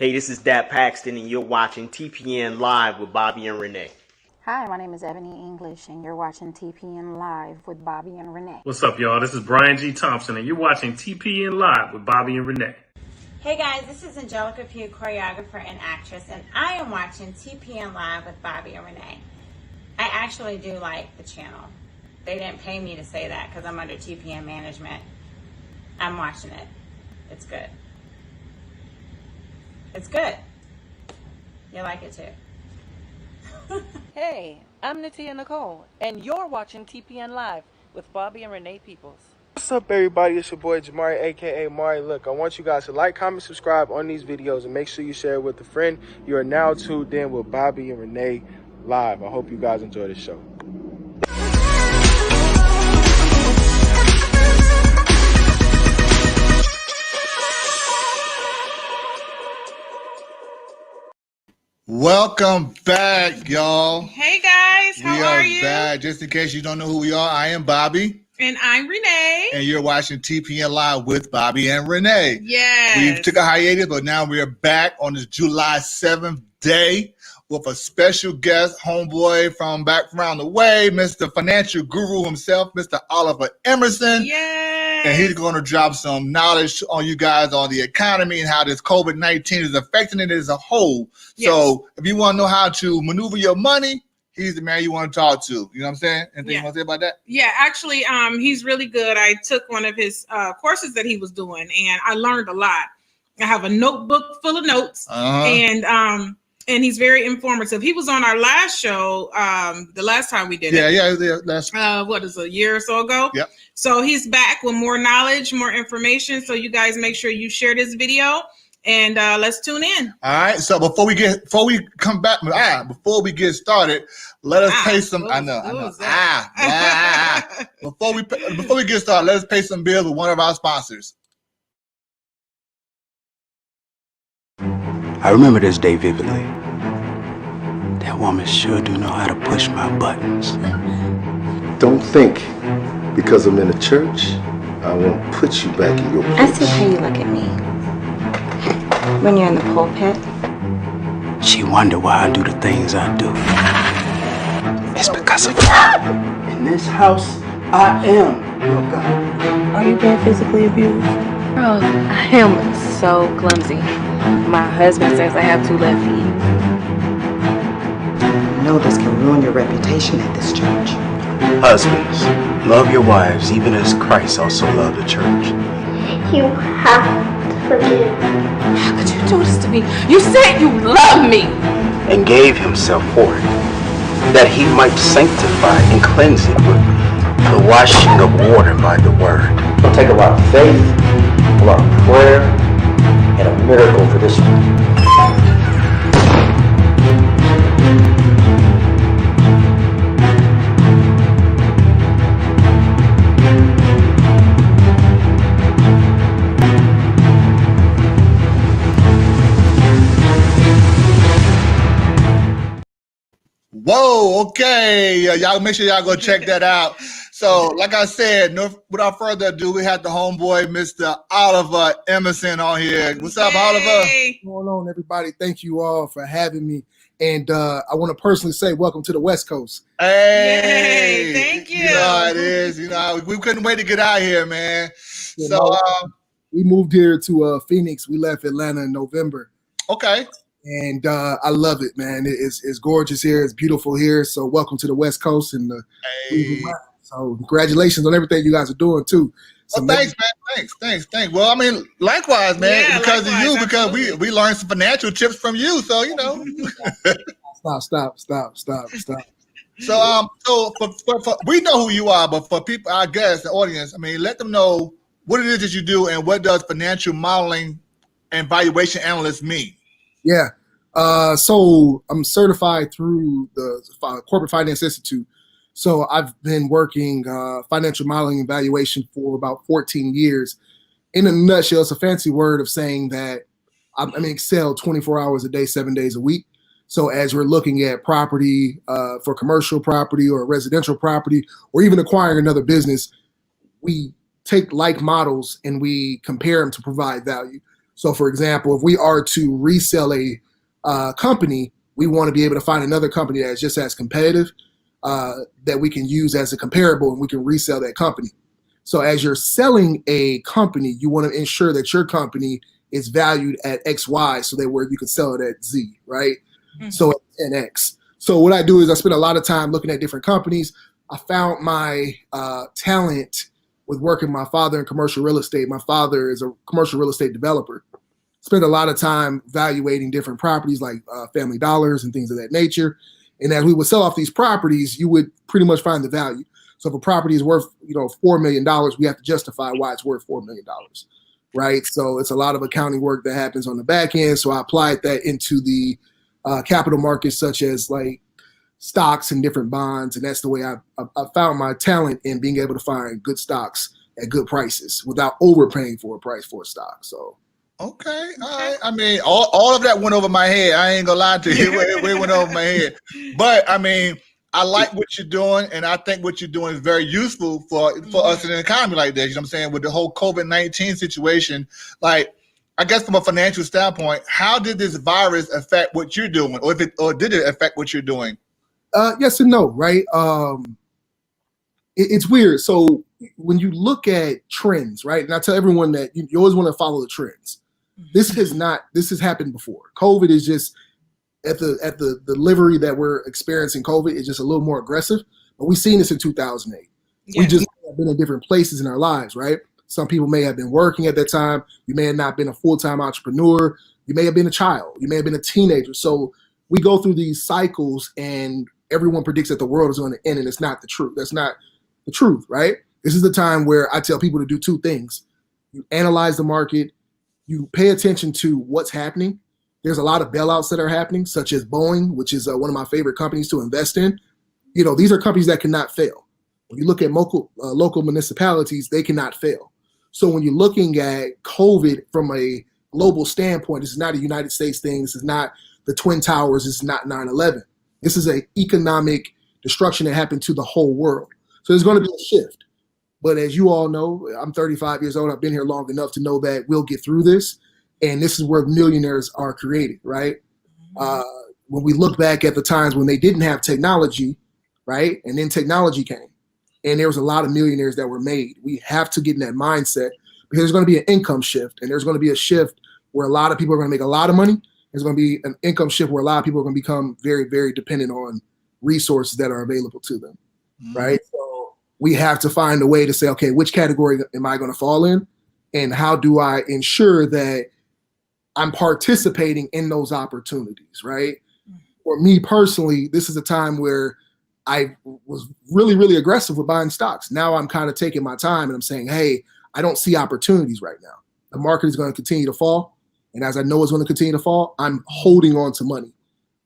Hey, this is Dap Paxton, and you're watching TPN Live with Bobby and Renee. Hi, my name is Ebony English, and you're watching TPN Live with Bobby and Renee. What's up, y'all? This is Brian G. Thompson, and you're watching TPN Live with Bobby and Renee. Hey guys, this is Angelica Pugh, choreographer and actress, and I am watching TPN Live with Bobby and Renee. I actually do like the channel. They didn't pay me to say that because I'm under TPN management. I'm watching it. It's good. It's good. You like it too. Hey, I'm Natia Nicole, and you're watching TPN Live with Bobby and Renee Peoples. What's up, everybody? It's your boy Jamari, aka Mari. Look, I want you guys to like, comment, subscribe on these videos, and make sure you share it with a friend. You are now tuned in with Bobby and Renee Live. I hope you guys enjoy the show. Welcome back, y'all. Hey guys, how are you? We are back. Just in case you don't know who we are, I am Bobby. And I'm Renee. And you're watching TPN Live with Bobby and Renee. Yes. We took a hiatus, but now we are back on this July 7th day with a special guest, homeboy from back around the way, Mr. Financial Guru himself, Mr. Oliver Emerson. Yes. And he's going to drop some knowledge on you guys on the economy and how this COVID-19 is affecting it as a whole. Yes. So if you want to know how to maneuver your money, he's the man you want to talk to. You know what I'm saying? Anything you want to say about that? Yeah, actually, he's really good. I took one of his courses that he was doing, and I learned a lot. I have a notebook full of notes, and he's very informative. He was on our last show, the last time we did it. Yeah, last. What is it, a year or so ago? Yep. So he's back with more knowledge, more information. So you guys make sure you share this video. And let's tune in. All right. So before we get started, let us pay some. I know. Before we get started, let us pay some bills with one of our sponsors. I remember this day vividly. That woman sure do know how to push my buttons. Don't think because I'm in a church, I won't put you back in your place. I see how you look at me. When you're in the pulpit. She wonder why I do the things I do. It's because of her. In this house, I am your God. Are you being physically abused? Bro, I am so clumsy. My husband says I have 2 left feet. You know this can ruin your reputation at this church. Husbands, love your wives even as Christ also loved the church. You have to forgive. How could you do this to me? You said you love me! And gave himself for it, that he might sanctify and cleanse it with the washing of water by the word. It'll take a lot of faith, a lot of prayer, and a miracle for this one. Whoa, okay. Y'all make sure y'all go check that out. So, like I said, without further ado, we have the homeboy, Mr. Oliver Emerson on here. What's up, Oliver? What's going on, everybody? Thank you all for having me. And I want to personally say welcome to the West Coast. Hey, yay, thank you. You know how it is. You know, we couldn't wait to get out here, man. So we moved here to Phoenix. We left Atlanta in November. Okay. And I love it, man. It's gorgeous here. It's beautiful here. So welcome to the West Coast. And so congratulations on everything you guys are doing, too. So well, thanks, man. Thanks. Well, I mean, likewise, man, yeah, because likewise, of you, because absolutely. we learned some financial tips from you. So, you know. Stop. So, for we know who you are, but for people, I guess, the audience, I mean, let them know what it is that you do and what does financial modeling and valuation analyst mean? Yeah. So I'm certified through the Corporate Finance Institute. So I've been working financial modeling and valuation for about 14 years. In a nutshell, it's a fancy word of saying that I'm in Excel 24 hours a day, 7 days a week. So as we're looking at property for commercial property or residential property, or even acquiring another business, we take like models and we compare them to provide value. So, for example, if we are to resell a company, we want to be able to find another company that's just as competitive that we can use as a comparable, and we can resell that company. So as you're selling a company, you want to ensure that your company is valued at XY so that where you can sell it at Z, right? So at 10X. So what I do is I spend a lot of time looking at different companies. I found my talent with working with my father in commercial real estate. My father is a commercial real estate developer. Spent a lot of time evaluating different properties like Family Dollars and things of that nature. And as we would sell off these properties, you would pretty much find the value. So if a property is worth, $4 million, we have to justify why it's worth $4 million, right? So it's a lot of accounting work that happens on the back end. So I applied that into the capital markets, such as like stocks and different bonds. And that's the way I found my talent in being able to find good stocks at good prices without overpaying for a price for a stock. So. Okay, all right. I mean, all of that went over my head. I ain't gonna lie to you. It went over my head. But I mean, I like what you're doing, and I think what you're doing is very useful for us in an economy like this. You know what I'm saying? With the whole COVID-19 situation, like, I guess from a financial standpoint, how did this virus affect what you're doing, or did it affect what you're doing? Yes and no, right? It's weird. So when you look at trends, right, and I tell everyone that you always want to follow the trends. This has happened before. COVID is just at the delivery that we're experiencing. COVID is just a little more aggressive, but we've seen this in 2008. We just have been in different places in our lives, right? Some people may have been working at that time. You may have not been a full-time entrepreneur. You may have been a child. You may have been a teenager. So we go through these cycles, and everyone predicts that the world is going to end, and it's not the truth. That's not the truth, right? This is the time where I tell people to do two things. You analyze the market. You pay attention to what's happening. There's a lot of bailouts that are happening, such as Boeing, which is one of my favorite companies to invest in. These are companies that cannot fail. When you look at local municipalities, they cannot fail. So when you're looking at COVID from a global standpoint, this is not a United States thing. This is not the Twin Towers. This is not 9/11. This is an economic destruction that happened to the whole world. So there's going to be a shift. But as you all know, I'm 35 years old. I've been here long enough to know that we'll get through this. And this is where millionaires are created, right? When we look back at the times when they didn't have technology, right? And then technology came. And there was a lot of millionaires that were made. We have to get in that mindset because there's going to be an income shift. And there's going to be a shift where a lot of people are going to make a lot of money. There's going to be an income shift where a lot of people are going to become very, very dependent on resources that are available to them, right? So we have to find a way to say, okay, which category am I going to fall in? And how do I ensure that I'm participating in those opportunities, right? For me personally, this is a time where I was really, really aggressive with buying stocks. Now I'm kind of taking my time and I'm saying, hey, I don't see opportunities right now. The market is going to continue to fall. And as I know it's going to continue to fall, I'm holding on to money.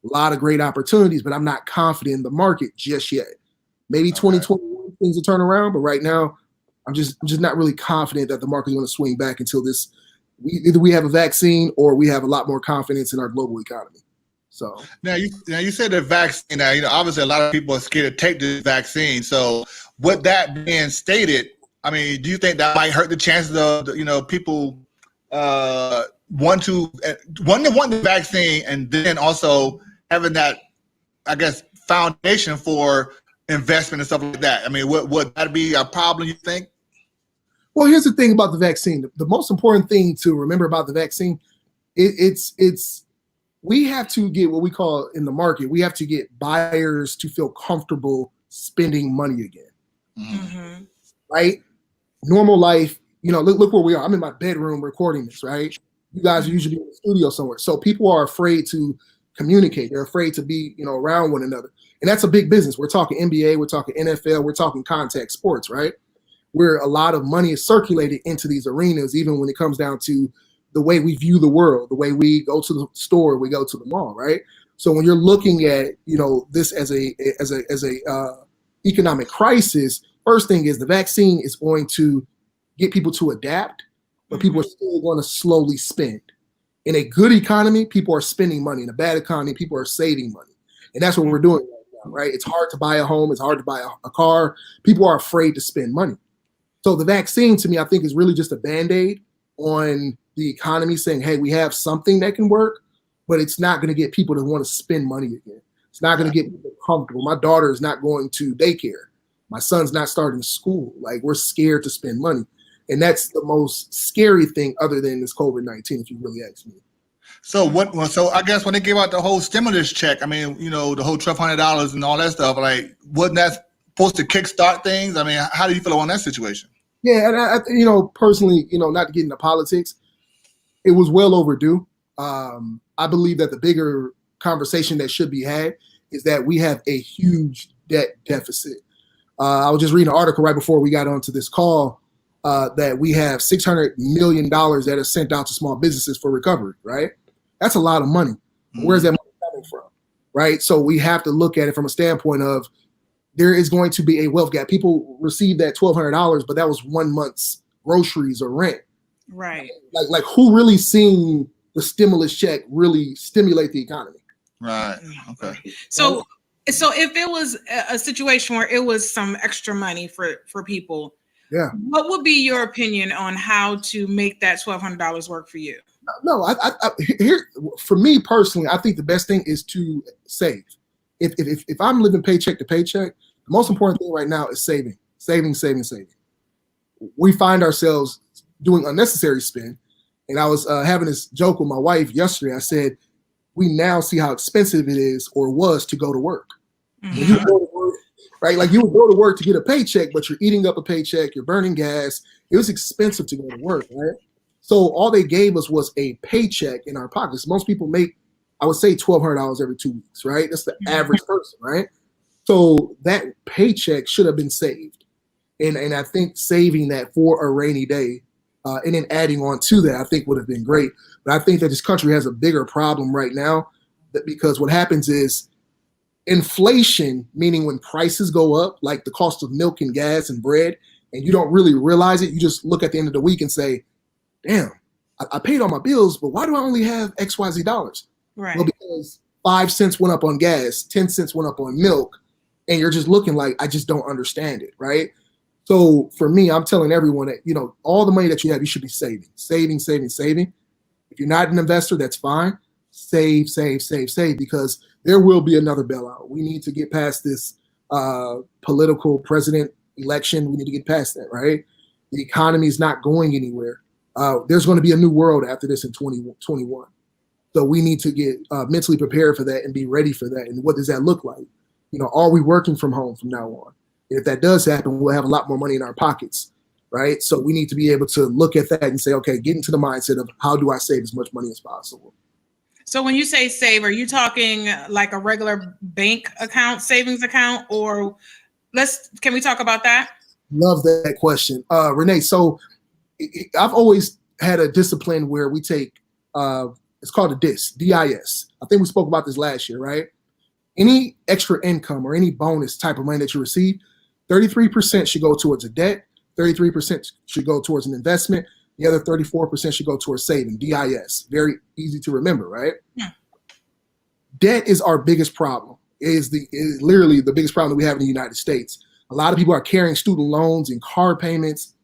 A lot of great opportunities, but I'm not confident in the market just yet. Maybe 2021 things will turn around, but right now I'm just not really confident that the market is going to swing back until either we have a vaccine or we have a lot more confidence in our global economy. So now you said the vaccine. Now, obviously a lot of people are scared to take the vaccine. So with that being stated, I mean, do you think that might hurt the chances of people want the vaccine and then also having that, I guess, foundation for investment and stuff like that? I mean, would that be a problem, you think? Well, here's the thing about the vaccine. The most important thing to remember about the vaccine, it's we have to get what we call in the market, we have to get buyers to feel comfortable spending money again, right? Normal life, look where we are. I'm in my bedroom recording this, right? You guys are usually in the studio somewhere. So people are afraid to communicate. They're afraid to be, around one another. And that's a big business. We're talking NBA, we're talking NFL, we're talking contact sports, right? Where a lot of money is circulated into these arenas, even when it comes down to the way we view the world, the way we go to the store, we go to the mall, right? So when you're looking at, this as a economic crisis, first thing is the vaccine is going to get people to adapt, but people are still going to slowly spend. In a good economy, people are spending money. In a bad economy, people are saving money. And that's what we're doing right now, right? It's hard to buy a home. It's hard to buy a car. People are afraid to spend money. So the vaccine, to me, I think is really just a Band-Aid on the economy, saying, hey, we have something that can work, but it's not going to get people to want to spend money again. It's not going to get people comfortable. My daughter is not going to daycare. My son's not starting school. Like, we're scared to spend money. And that's the most scary thing other than this COVID-19, if you really ask me. So so I guess when they gave out the whole stimulus check, I mean, the whole $1,200 and all that stuff, like, wasn't that supposed to kickstart things? I mean, how do you feel on that situation? Yeah, and I personally, not to get into politics, it was well overdue. I believe that the bigger conversation that should be had is that we have a huge debt deficit. I was just reading an article right before we got onto this call that we have $600 million that are sent out to small businesses for recovery, right? That's a lot of money. Where's that money coming from, right? So we have to look at it from a standpoint of there is going to be a wealth gap. People receive that $1,200, but that was 1 month's groceries or rent. Right. Like who really seen the stimulus check really stimulate the economy? Right. Okay. So if it was a situation where it was some extra money for people, yeah, what would be your opinion on how to make that $1,200 work for you? No, here for me personally, I think the best thing is to save. If I'm living paycheck to paycheck, the most important thing right now is saving. We find ourselves doing unnecessary spend. And I was having this joke with my wife yesterday. I said, we now see how expensive it is or was to go to work. Mm-hmm. When you go to work, right? Like, you would go to work to get a paycheck, but you're eating up a paycheck, you're burning gas. It was expensive to go to work, right? So all they gave us was a paycheck in our pockets. Most people make, I would say, $1,200 every 2 weeks, right? That's the average person, right? So that paycheck should have been saved. And I think saving that for a rainy day and then adding on to that, I think would have been great. But I think that this country has a bigger problem right now, because what happens is inflation, meaning when prices go up, like the cost of milk and gas and bread, and you don't really realize it. You just look at the end of the week and say, damn, I paid all my bills, but why do I only have XYZ dollars? Right. Well, because 5 cents went up on gas, 10 cents went up on milk, and you're just looking like, I just don't understand it, right? So for me, I'm telling everyone that, all the money that you have, you should be saving. If you're not an investor, that's fine. Save, because there will be another bailout. We need to get past this political president election. We need to get past that, right? The economy is not going anywhere. There's going to be a new world after this in 2021. So we need to get mentally prepared for that and be ready for that. And what does that look like? Are we working from home from now on? If that does happen, we'll have a lot more money in our pockets, right? So we need to be able to look at that and say, okay, get into the mindset of how do I save as much money as possible? So when you say save, are you talking like a regular bank account, savings account, or can we talk about that? Love that question. Renee, so I've always had a discipline where we take, it's called a DIS, D-I-S. I think we spoke about this last year, right? Any extra income or any bonus type of money that you receive, 33% should go towards a debt, 33% should go towards an investment, the other 34% should go towards saving, DIS. Very easy to remember, right? Yeah. Debt is our biggest problem. It is literally the biggest problem that we have in the United States. A lot of people are carrying student loans and car payments,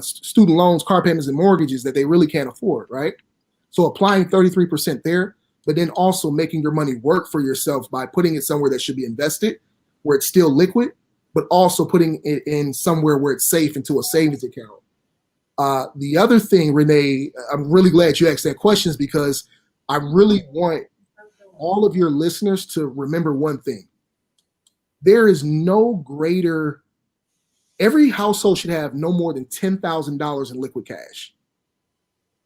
student loans, car payments, and mortgages that they really can't afford, right? So applying 33% there, but then also making your money work for yourself by putting it somewhere that should be invested, where it's still liquid, but also putting it in somewhere where it's safe into a savings account. The other thing, Renee, I'm really glad you asked that question, is because I really want all of your listeners to remember one thing. There is no greater, every household should have no more than $10,000 in liquid cash.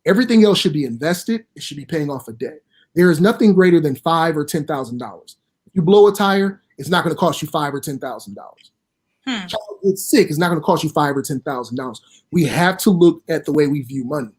Everything else should be invested. It should be paying off a debt. There is nothing greater than $5,000 or $10,000. If you blow a tire, it's not going to cost you $5,000 or $10,000. Child gets sick, it's not going to cost you $5,000 or $10,000. We have to look at the way we view money.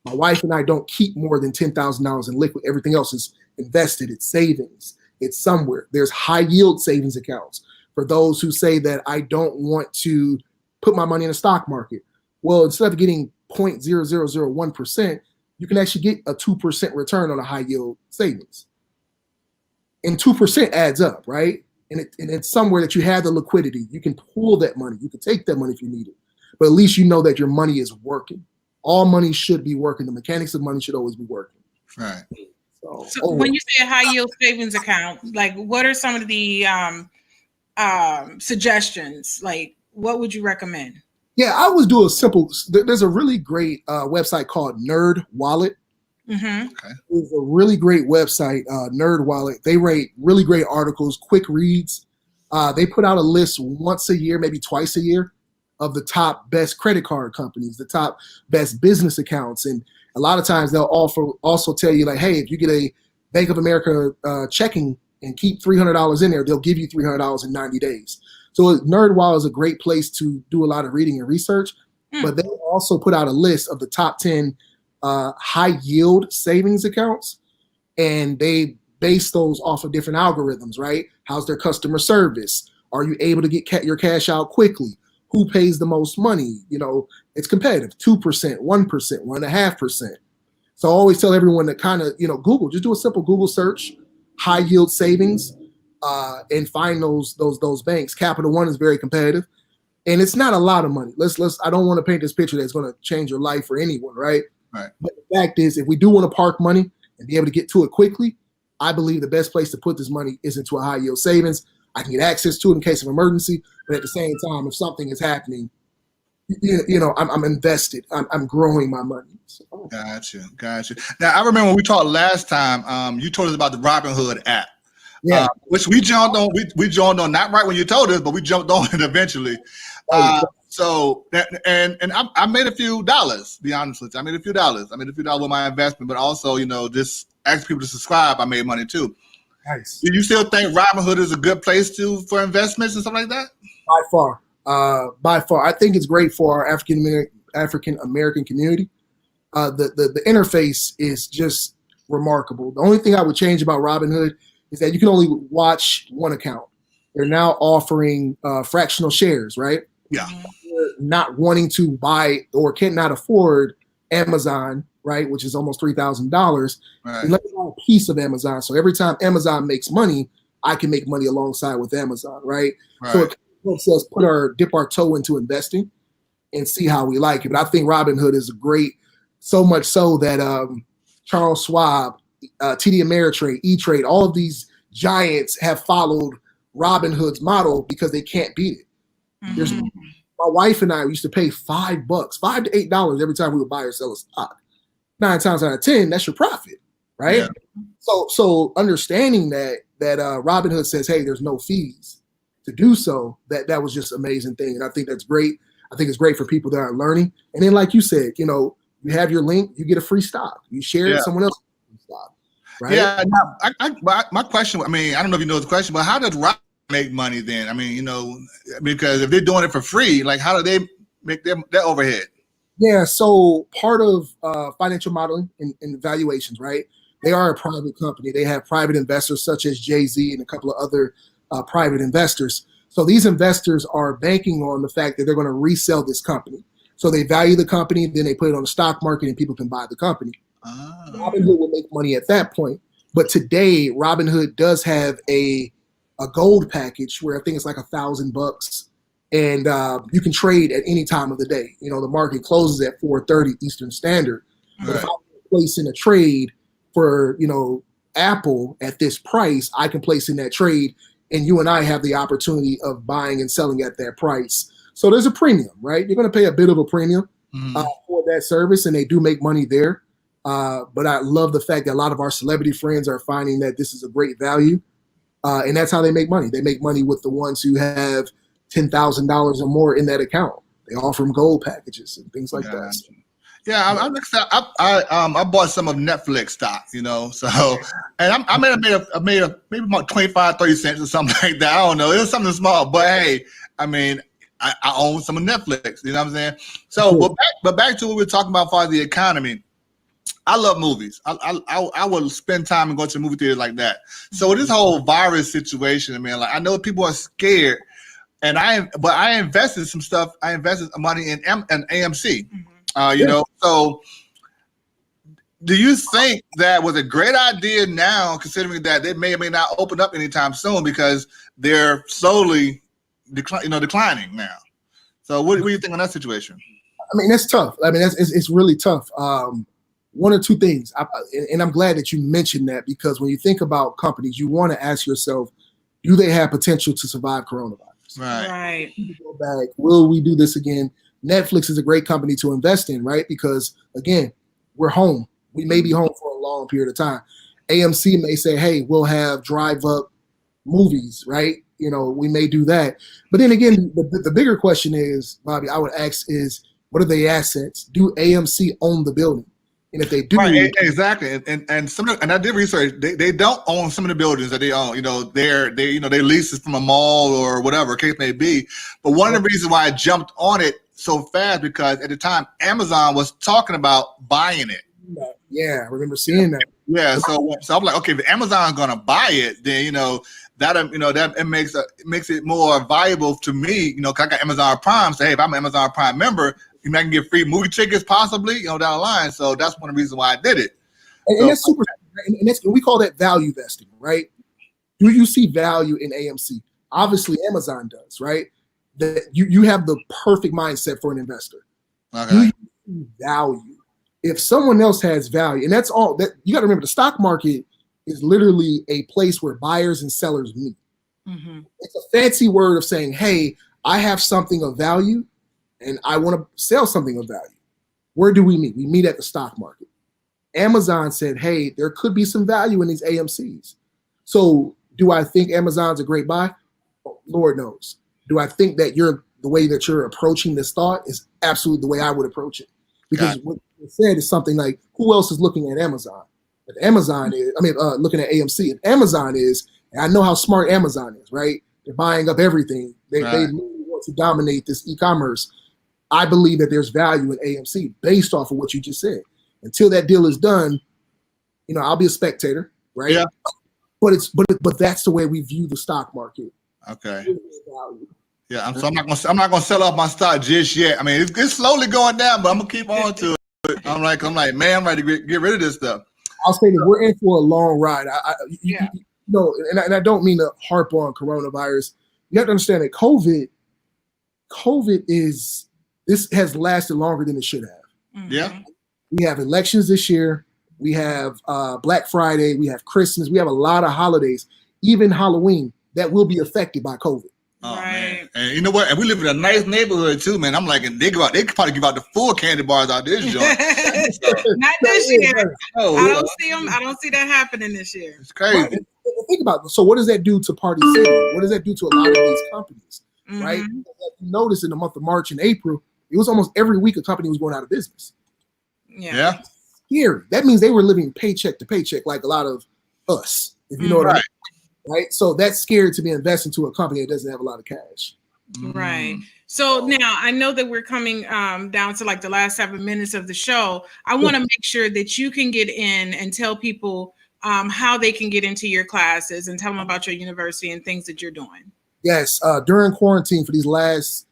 My wife and I don't keep more than $10,000 in liquid. Everything else is invested. It's savings. It's somewhere. There's high yield savings accounts for those who say that I don't want to put my money in the stock market. Well, instead of getting 0.0001%, you can actually get a 2% return on a high yield savings. And 2% adds up, right? And it's somewhere that you have the liquidity. You can pull that money. You can take that money if you need it. But at least you know that your money is working. all money should be working. The mechanics of money should always be working. Right. So when you say a high yield savings account, like what are some of the suggestions? Like what would you recommend? Yeah, I always do a simple. There's a really great website called Nerd Wallet. Mm-hmm. Okay. It's a really great website, Nerd Wallet. They rate really great articles, quick reads. They put out a list once a year, maybe twice a year, of the top best credit card companies, the top best business accounts. And a lot of times they'll also tell you like, hey, if you get a Bank of America checking and keep $300 in there, they'll give you $300 in 90 days. So NerdWallet is a great place to do a lot of reading and research, but they also put out a list of the top 10 high yield savings accounts, and they base those off of different algorithms, right? How's their customer service? Are you able to get your cash out quickly? Who pays the most money? You know, it's competitive, 2%, 1%, 1.5%. So I always tell everyone to kind of, Google, just do a simple Google search, high yield savings, and find those banks. Capital One is very competitive, and it's not a lot of money. I don't want to paint this picture that's going to change your life for anyone, right? Right. But the fact is, if we do want to park money and be able to get to it quickly, I believe the best place to put this money is into a high yield savings. I can get access to it in case of emergency, but at the same time, if something is happening, I'm invested. I'm growing my money. So. Gotcha. Now I remember when we talked last time. You told us about the Robinhood app. Yeah. Which we jumped on. We jumped on not right when you told us, but we jumped on it eventually. I made a few dollars. Be honest with you, I made a few dollars with my investment, but also just ask people to subscribe. I made money too. Nice. Do you still think Robinhood is a good place for investments and stuff like that? By far, I think it's great for our African American community. The interface is just remarkable. The only thing I would change about Robinhood is that you can only watch one account. They're now offering fractional shares, right? Yeah. You're not wanting to buy or cannot afford Amazon, right, which is almost $3,000. Right. You let me buy a piece of Amazon. So every time Amazon makes money, I can make money alongside with Amazon, right? So it helps us dip our toe into investing and see how we like it. But I think Robinhood is great, so much so that Charles Schwab, TD Ameritrade, E-Trade, all of these giants have followed Robinhood's model because they can't beat it. Mm-hmm. My wife and I used to pay $5 to $8 every time we would buy or sell a stock. 9 times out of 10, that's your profit, right? Yeah. So understanding that Robinhood says, hey, there's no fees to do so, that was just an amazing thing. And I think that's great. I think it's great for people that are learning. And then, like you said, you have your link, you get a free stock. You share it, someone else gets a free stock, right? Yeah. My question, I don't know if you know the question, but how does Robinhood make money then? Because if they're doing it for free, like how do they make their overhead? Yeah, so part of financial modeling and valuations, right? They are a private company. They have private investors such as Jay-Z and a couple of other private investors. So these investors are banking on the fact that they're going to resell this company. So they value the company, then they put it on the stock market and people can buy the company. Robinhood will make money at that point. But today, Robinhood does have a gold package where I think it's like $1,000. And you can trade at any time of the day. The market closes at 4:30 Eastern Standard. But if I place in a trade for, Apple at this price, I can place in that trade, and you and I have the opportunity of buying and selling at that price. So there's a premium, right? You're going to pay a bit of a premium for that service, and they do make money there. But I love the fact that a lot of our celebrity friends are finding that this is a great value, and that's how they make money. They make money with the ones who have $10,000 or more in that account. They offer them gold packages and things like that. Yeah, I bought some of Netflix stock, So, and I made maybe about 25, 30 cents or something like that. I don't know. It was something small, but hey, I own some of Netflix. You know what I'm saying? So, but back to what we were talking about for the economy. I love movies. I will spend time and go to the movie theater like that. So with this whole virus situation, I know people are scared. And I invested some stuff. I invested money in AMC. So do you think that was a great idea now, considering that they may or may not open up anytime soon because they're slowly declining now? So what do you think on that situation? I mean, that's tough. I mean, it's really tough. One or two things, and I'm glad that you mentioned that, because when you think about companies, you want to ask yourself, do they have potential to survive coronavirus? Right. Go back. Will we do this again? Netflix is a great company to invest in, right? Because again, we're home. We may be home for a long period of time. AMC may say, hey, we'll have drive-up movies, right? You know, we may do that. But then again, the bigger question is, Bobby, I would ask is, what are the assets? Do AMC own the building? And if they do, right, exactly, and some of the, and I did research. They don't own some of the buildings that they own. You know, they lease it from a mall or whatever case may be. But one of the reasons why I jumped on it so fast, because at the time Amazon was talking about buying it. Yeah, I remember seeing that. Yeah, so I'm like, okay, if Amazon's gonna buy it, then that it makes it more viable to me. You know, 'cause I got Amazon Prime. So hey, if I'm an Amazon Prime member, I can get free movie tickets possibly, down the line. So that's one of the reasons why I did it. And that's super. And we call that value vesting, right? Do you see value in AMC? Obviously, Amazon does, right? That you have the perfect mindset for an investor. Okay. Do you see value? If someone else has value, and that's all that you got to remember, the stock market is literally a place where buyers and sellers meet. Mm-hmm. It's a fancy word of saying, hey, I have something of value and I want to sell something of value. Where do we meet? We meet at the stock market. Amazon said, hey, there could be some value in these AMCs. So do I think Amazon's a great buy? Oh, Lord knows. Do I think that the way that you're approaching this thought is absolutely the way I would approach it? Because what you said is something like, who else is looking at Amazon? If Amazon is, looking at AMC. If Amazon is, and I know how smart Amazon is, right? They're buying up everything. They want to dominate this e-commerce. I believe that there's value in AMC based off of what you just said. Until that deal is done, I'll be a spectator, right? Yeah. But that's the way we view the stock market. Okay. Yeah, I'm not gonna sell off my stock just yet. I mean, it's slowly going down, but I'm gonna keep on to it. I'm like, man, I'm ready to get rid of this stuff. I'll say that we're in for a long ride. And I don't mean to harp on coronavirus. You have to understand that COVID has lasted longer than it should have. Mm-hmm. Yeah. We have elections this year. We have Black Friday. We have Christmas. We have a lot of holidays, even Halloween, that will be affected by COVID. Oh, man. And you know what? And we live in a nice neighborhood too, man. I'm like, and they could probably give out the full candy bars out this joint. Not this year. Oh, I don't see them. I don't see that happening this year. It's crazy. Right. Think about it. So what does that do to Party City? What does that do to a lot of these companies? Mm-hmm. Right? If you notice in the month of March and April, it was almost every week a company was going out of business. Yeah. Scary. That means they were living paycheck to paycheck like a lot of us, if you know what I mean. Right? So that's scary to be investing to a company that doesn't have a lot of cash. Right. So now I know that we're coming down to like the last 7 minutes of the show. I want to make sure that you can get in and tell people how they can get into your classes and tell them about your university and things that you're doing. Yes. During quarantine for these last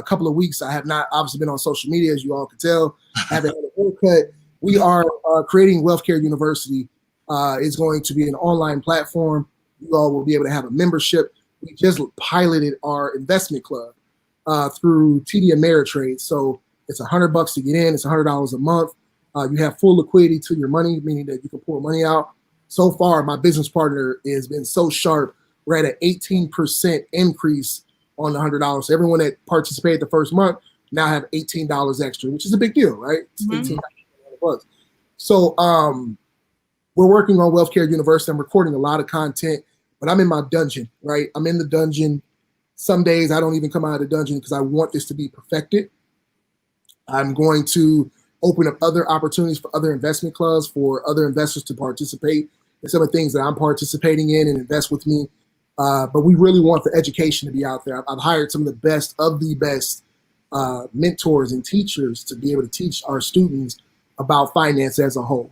couple of weeks, I have not obviously been on social media, as you all can tell. I haven't had a haircut. We are creating Wealth Care University. It's going to be an online platform. You all will be able to have a membership. We just piloted our investment club through TD Ameritrade. So it's $100 to get in. It's $100 a month. You have full liquidity to your money, meaning that you can pull money out. So far, my business partner has been so sharp. We're at an 18% increase on the $100. So everyone that participated the first month now have $18 extra, which is a big deal, right? It's $18. So we're working on Wealth Care University. I'm recording a lot of content, but I'm in my dungeon, right? I'm in the dungeon. Some days I don't even come out of the dungeon because I want this to be perfected. I'm going to open up other opportunities for other investment clubs, for other investors to participate in some of the things that I'm participating in and invest with me. But we really want the education to be out there. I've hired some of the best mentors and teachers to be able to teach our students about finance as a whole.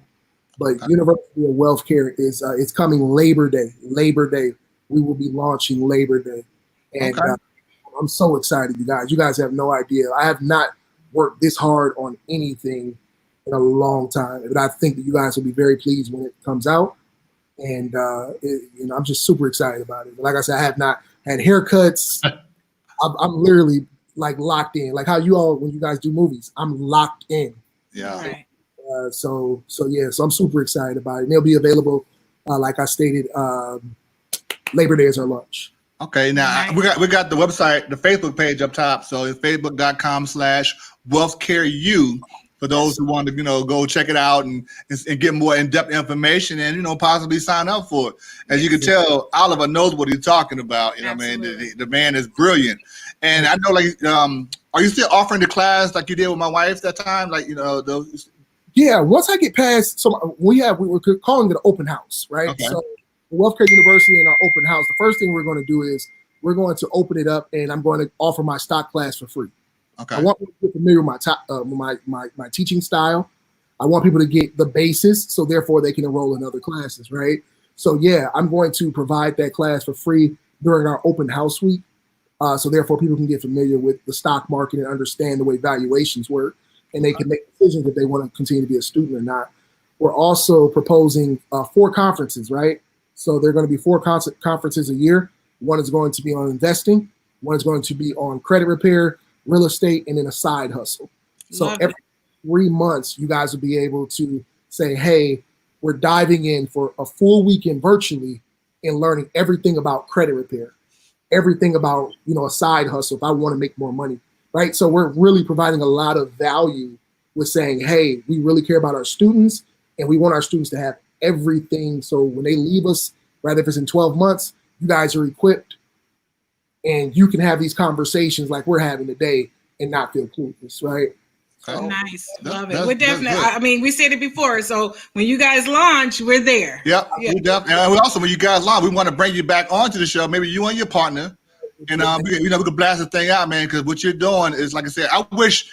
But University of Wealth Care is it's coming Labor Day. Labor Day, we will be launching Labor Day, and I'm so excited, you guys. You guys have no idea. I have not worked this hard on anything in a long time, but I think that you guys will be very pleased when it comes out. And I'm just super excited about it. Like I said, I have not had haircuts. I'm literally, like locked in, like how you all, when you guys do movies, I'm locked in. Yeah. Right. So I'm super excited about it. And they'll be available, like I stated, Labor Day is our launch. Okay, now we got the website, the Facebook page up top. So it's facebook.com/wealthcareu for those who want to, go check it out and get more in-depth information and, possibly sign up for it. As you can tell, Oliver knows what he's talking about. You know what I mean? The man is brilliant. And I know, like, are you still offering the class like you did with my wife that time? Like, those. Yeah, once I get past, so we were calling it an open house, right? Okay. So WealthCare University and our open house, the first thing we're going to do is we're going to open it up and I'm going to offer my stock class for free. Okay. I want people to get familiar with my teaching style. I want people to get the basis, so therefore they can enroll in other classes, right? So yeah, I'm going to provide that class for free during our open house week. So therefore people can get familiar with the stock market and understand the way valuations work, and they can make decisions if they want to continue to be a student or not. We're also proposing 4 conferences, right? So there are going to be 4 conferences a year. One is going to be on investing. One is going to be on credit repair, real estate, and then a side hustle. So every 3 months, you guys will be able to say, hey, we're diving in for a full weekend virtually and learning everything about credit repair, everything about, a side hustle if I want to make more money, right? So we're really providing a lot of value with saying, hey, we really care about our students and we want our students to have everything. So when they leave us, rather if it's in 12 months, you guys are equipped and you can have these conversations like we're having today and not feel clueless, right? So, nice. Love it. We're definitely, I mean, we said it before. So when you guys launch, we're there. Yep. Yeah. We definitely, and we also, when you guys launch, we want to bring you back onto the show. Maybe you and your partner. And we can blast the thing out, man, because what you're doing is, like I said, I wish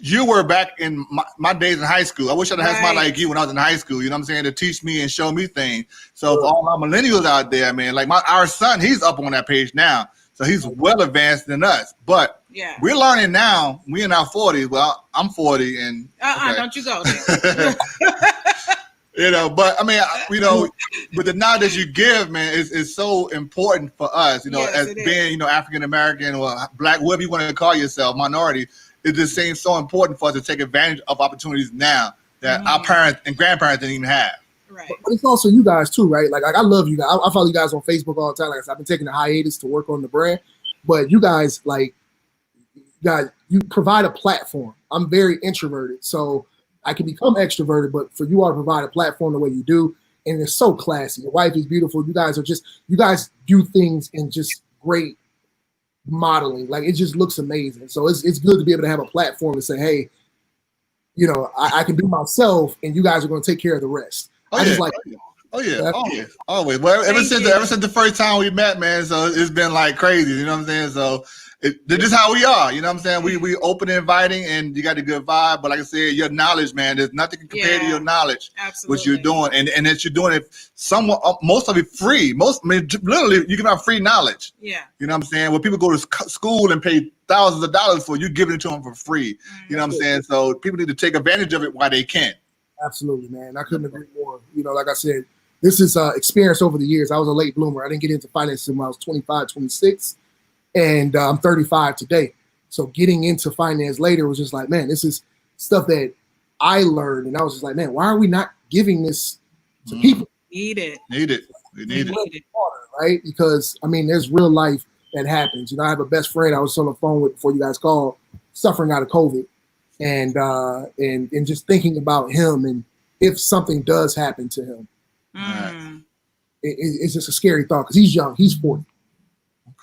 you were back in my days in high school. I wish I'd had somebody like you when I was in high school, you know what I'm saying, to teach me and show me things. So for all our millennials out there, man, like our son, he's up on that page now. So he's well advanced than us. But we're learning now. We in our 40s. Well, I'm 40 and don't you go there. But I mean, with the knowledge you give, man, it's so important for us, as being, African American or Black, whatever you want to call yourself, minority. It just seems so important for us to take advantage of opportunities now that our parents and grandparents didn't even have. Right. But it's also you guys too, right? Like I love you guys. I follow you guys on Facebook all the time. Like I said, I've been taking a hiatus to work on the brand, but you guys, you provide a platform. I'm very introverted, so I can become extroverted, but for you all to provide a platform the way you do, and it's so classy. Your wife is beautiful. You guys do things in just great modeling. Like it just looks amazing. So it's good to be able to have a platform to say, hey, I can be myself, and you guys are going to take care of the rest. Always. Well, ever since the first time we met, man, so it's been like crazy, you know what I'm saying? So this is how we are, you know what I'm saying? We open and inviting, and you got a good vibe. But like I said, your knowledge, man, there's nothing can compare to your knowledge. Absolutely. What you're doing, and that you're doing it somewhat, most of it free. Literally, you give out free knowledge. Yeah. You know what I'm saying? When people go to school and pay thousands of dollars for, you're giving it to them for free. You know what I'm saying? So people need to take advantage of it while they can. Absolutely, man. I couldn't agree more. Like I said, this is experience over the years. I was a late bloomer. I didn't get into finance until I was 25, 26, and I'm 35 today. So getting into finance later was just like, man, this is stuff that I learned, and I was just like, man, why are we not giving this to people? Need it. We need it. Right? Because I mean, there's real life that happens. I have a best friend I was on the phone with before you guys called, suffering out of COVID, and just thinking about him, and if something does happen to him, it's just a scary thought because he's young. He's 40.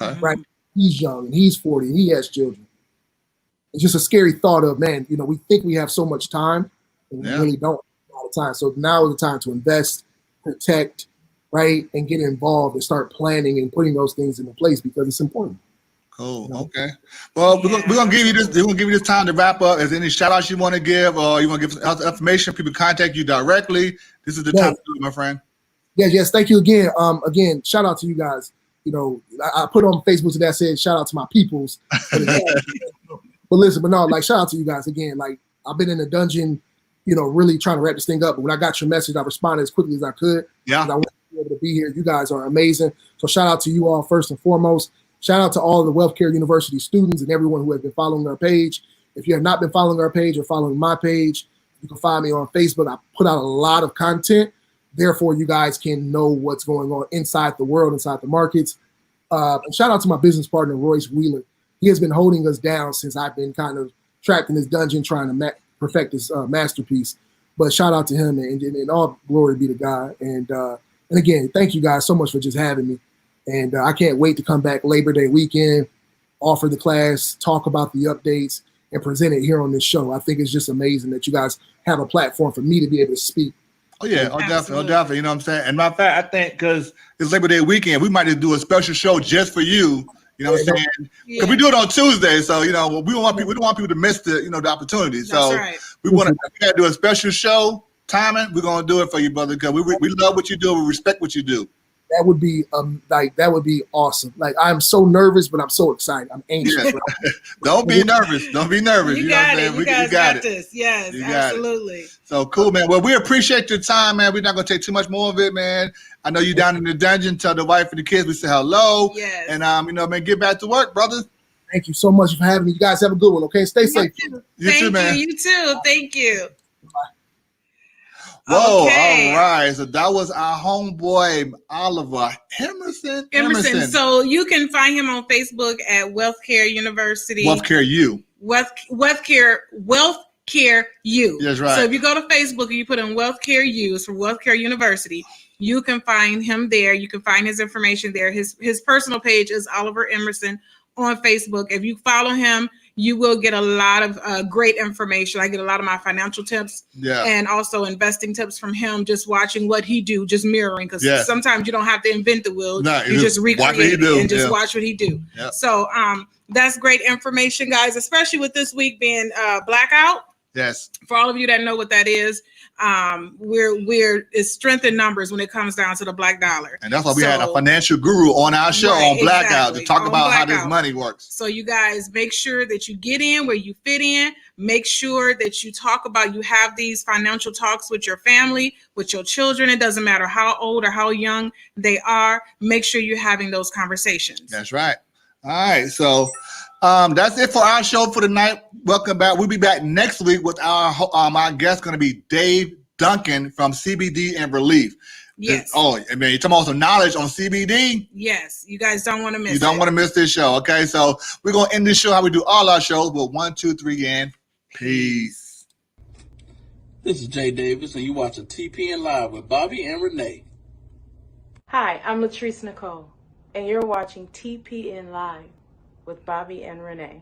Okay. Right? He's young and he's 40 and he has children. It's just a scary thought of, man, we think we have so much time and we really don't have a lot of time. So now is the time to invest, protect, right, and get involved and start planning and putting those things into place because it's important. Cool. Okay. Well, we're gonna give you this. We're gonna give you this time to wrap up. Is there any shout outs you want to give, or you want to give some information? People contact you directly. This is the time to do it, my friend. Yes. Thank you again. Again, shout out to you guys. I put on Facebook today. I said shout out to my peoples. But shout out to you guys again. Like I've been in the dungeon, really trying to wrap this thing up. But when I got your message, I responded as quickly as I could. Yeah. I wanted to be able to be here. You guys are amazing. So shout out to you all first and foremost. Shout out to all the Wealth Care University students and everyone who has been following our page. If you have not been following our page or following my page, you can find me on Facebook. I put out a lot of content. Therefore, you guys can know what's going on inside the world, inside the markets. And shout out to my business partner, Royce Wheeler. He has been holding us down since I've been kind of trapped in this dungeon trying to perfect this masterpiece. But shout out to him, and all glory be to God. And again, thank you guys so much for just having me. And I can't wait to come back Labor Day weekend, offer the class, talk about the updates, and present it here on this show. I think it's just amazing that you guys have a platform for me to be able to speak. Oh, yeah. Oh, definitely. You know what I'm saying? And matter of fact, I think because it's Labor Day weekend, we might just do a special show just for you. You know what I'm saying? Because we do it on Tuesday. So, we don't want people to miss the, the opportunity. So right. we got to do a special show. Timing, we're going to do it for you, brother, because we love what you do. We respect what you do. That would be that would be awesome. Like, I'm so nervous, but I'm so excited. I'm anxious. Yeah. Don't be nervous. Don't be nervous. You know got what I'm it. saying? You guys got this. Yes, You got absolutely. So cool, man. Well, we appreciate your time, man. We're not gonna take too much more of it, man. I know you down in the dungeon. Tell the wife and the kids we say hello. Yes. And man, get back to work, brother. Thank you so much for having me. You guys have a good one. Okay, stay safe. You too, man. You too. Thank you. Whoa, Okay. all right. So that was our homeboy Oliver Emerson. So you can find him on Facebook at Wealth Care University. Wealth Care U. Wealth Care U. That's right. So if you go to Facebook and you put in Wealth Care U, it's for Wealth Care University, you can find him there. You can find his information there. His personal page is Oliver Emerson on Facebook. If you follow him, you will get a lot of great information. I get a lot of my financial tips and also investing tips from him, just watching what he do, just mirroring, because sometimes you don't have to invent the wheel. You just recreate it and just watch what he do. Yeah. So that's great information, guys, especially with this week being blackout. Yes. For all of you that know what that is, it's strength in numbers when it comes down to the black dollar. And that's why we had a financial guru on our show on Blackout to talk about how this money works. So you guys make sure that you get in where you fit in. Make sure that you you have these financial talks with your family, with your children. It doesn't matter how old or how young they are. Make sure you're having those conversations. That's right. All right. So that's it for our show for tonight. Welcome back. We'll be back next week with our guest going to be Dave Duncan from CBD and Relief. Yes. Oh, I mean, you're talking about some knowledge on CBD. Yes. You guys don't want to miss it. You don't want to miss this show. Okay. So we're going to end this show how we do all our shows with 1, 2, 3, and peace. This is Jay Davis, and you're watching TPN Live with Bobby and Renee. Hi, I'm Latrice Nicole, and you're watching TPN Live with Bobby and Renee.